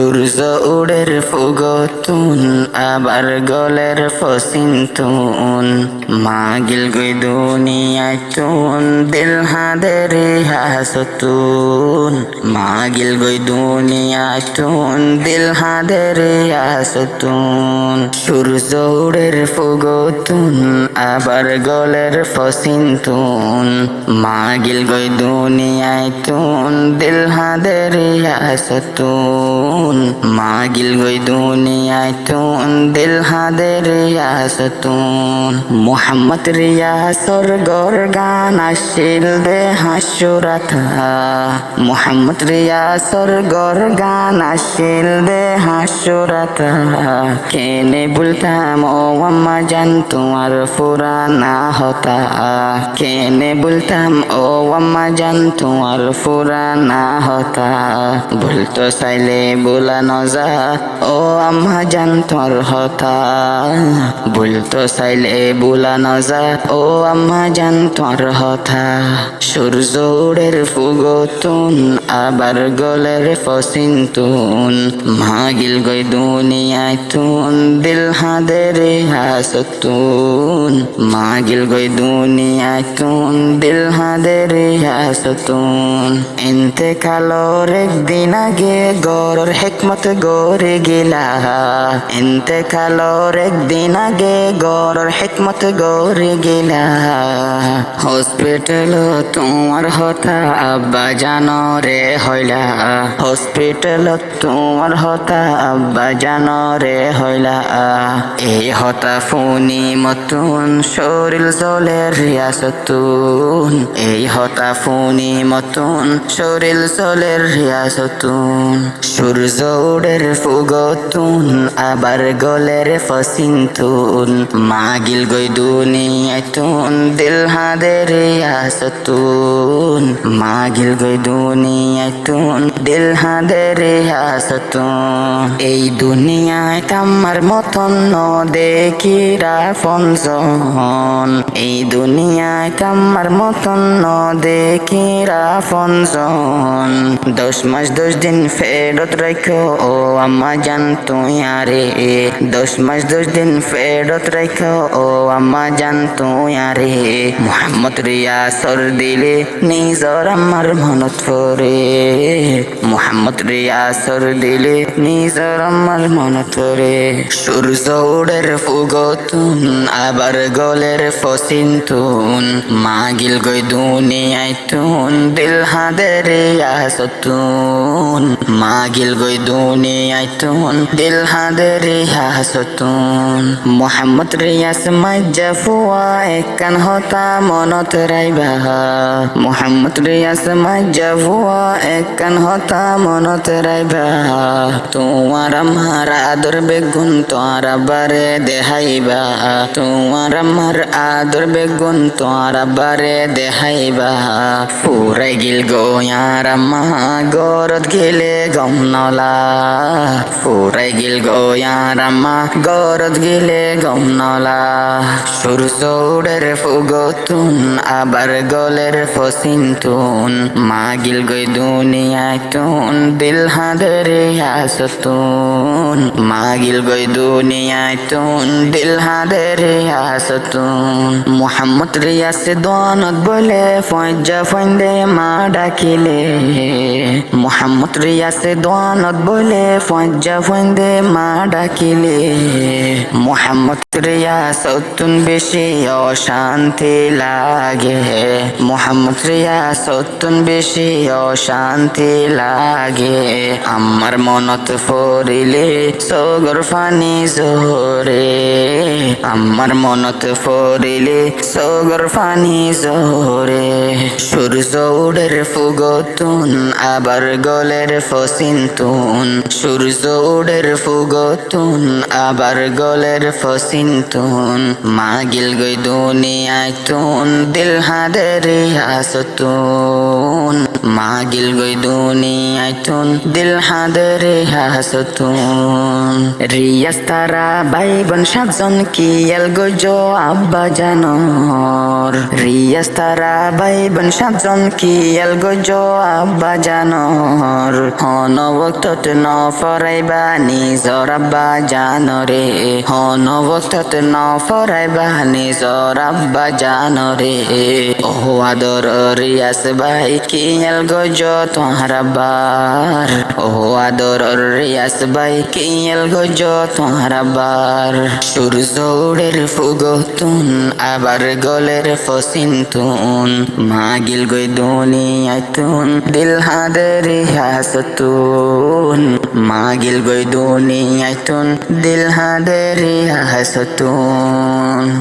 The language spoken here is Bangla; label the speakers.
Speaker 1: সূর্য উড়ের ফুগতুন আবার গলের ফসিনতুন মাগিল গই দুনিয়ায় তুন দিল হাদের হাসতুন মাগিল গই দুনিয়ায় তুন দিল হাদের হাসতুন সূর্য উড়ের ফুগতুন আবার গলের ফসিনতুন মাগিল গই দুনিয়ায় তুন দিল হাদের হাসতুন মাগিল গই দুনিয়ায় তুন দিল হাদের হাসতুন মোহাম্মদ রিয়াসর গর গান আসিল দে হাসুরাথা মোহাম্মদ রিয়াসর গর গান আসিল দে হাসুরাথা কেনে বলতাম ও আম্মা জান তোমার পুরানা হতা কেনে বলতাম ও আম্মা জান তোমার পুরানা হতা ভুলতো চাইলে বোলা নজা ও আম্মা জান তোর হতা ভুলতো চাইলে বোলা নজা ও আম্মা জান তোর হতা সূর্য উড়ের ফুগতুন আবার গলের ফসিনতুন মাগিল গই দুনিয়ায় তুন দিল হাদের হাসতুন মাগিল গই দুনিয়ায় তুন দিল হাদের হাসতুন ইন্তেকালর একদিন আগে গরর হিকমত গরে গেলা ইন্তেকালর একদিন আগে গরর হিকমত গরে গেলা হসপিটাল তোমার হতা আব্বা জানো রে হইলা হসপিটাল তোমার হতা আব্বা জানো রে হইলা এই হতা ফুনি মতুন শরীর জলের রিয়াসতুন এই হতা ফুনি মতুন শরীর জলের রিয়াসতুন সূর্য উড়ের ফুগতুন আবার গলের ফসিনতুন মাগিল গই দুনিয়ায় তুন দিল হাদের হাসতুন মাগিল গই দুনিয়ায় তুন দিল হাদের হাসতুন এই দুনিয়ায় তাম্মার মতন ন দেখিরা ফনজন এই দুনিয়ায় তাম্মার মতন ন দেখিরা ফনজন 10 মাস 10 দিন ফেরত রাখো ও আম্মা জান তুই আরে 10 মাস 10 দিন ফেরত রাখো ও আম্মা জান তুই আরে মোহাম্মদ রিয়াসর দিলে নিজর আমার মনত পড়ে মোহাম্মদ রিয়াসর দিলে নিজর আমার মনত পড়ে সূর্য উড়ের ফুগতুন আবার গলের ফসিনতুন মাগিল গই দুনিয়ায় তুন দিল হাদের হাসতুন মাগিল গই দুনিয়ায় তুন দিল হাদের হাসতুন মোহাম্মদ রিয়াস মাজ্জা ফুয়া একান হতা মনত রাইবা মোহাম্মদ রিয়াস মাজ্জা ফুয়া একান হতা মনত রাইবা তোমার আমার আদর বেগুন তোর বারে দেহাইবা তোমার আমার আদর বেগুন তোর বারে দেহাইবা ফুরাই গিল গোয়ার আম্মা গরত গেলে গম নলা ফুরাই গিল গোয়ার আম্মা গরত গেলে গম নলা সূর্য উড়ের ফুগতুন আবার গলের ফসিনতুন মাগিল গই দুনিয়ায় তুন দিল হাদের হাসতুন মাগিল গই দুনিয়ায় তুন দিল হাদের হাসতুন মোহাম্মদ রিয়াস দোয়ানত বলে ফজ্জা ফন্দে মা ডাকিলে মোহাম্মদ রিয়াস দোয়ানত বলে ফজ্জা ফন্দে মা ডাকিলে মোহাম্মদ রিয়াস অতুন বেশি অশান্তি লাগে মোহাম্মদ রিয়াস অতুন বেশি অশান্তি লাগে আমার মনত পড়িলে সগর ফানি জোরে আমার মনত পড়িলে সগর ফানি জোরে সূর্য উড়ের ফুগতুন আবার গলের ফসিনতুন সূর্য উড়ের ফুগতুন আবার গলের ফসিনতুন মাগিল গই দুনিয়ায় তুন দিল হাদের হাসতুন মাগিল গই দুনিয়াতুন দিল হাদরে হাসতুন রিয়াস তারা ভাই বোন সাতজন কিয়াল গজো আব্বা জানর রিয়াস তারা ভাই বোন সাতজন কিয়াল গজো আব্বা জানর হন বক্তত ন ফরাইবা নিজর আব্বা জানরে হন বক্তত ন ফরাইবা নিজর আব্বা জানরে ও আদর রিয়াস ভাই কিয়াল গজো তোহার আব্বার ও আদর রিয়াস ভাই কিয়াল গজো তোহার আব্বার সূর্য উড়ের ফুগতুন আবার গলের ফসিনতুন মাগিল গই দুনিয়াতুন দিল হাদরে হাসতুন মাগিল গই দুনিয়াতুন দিল হাদরে হাসতুন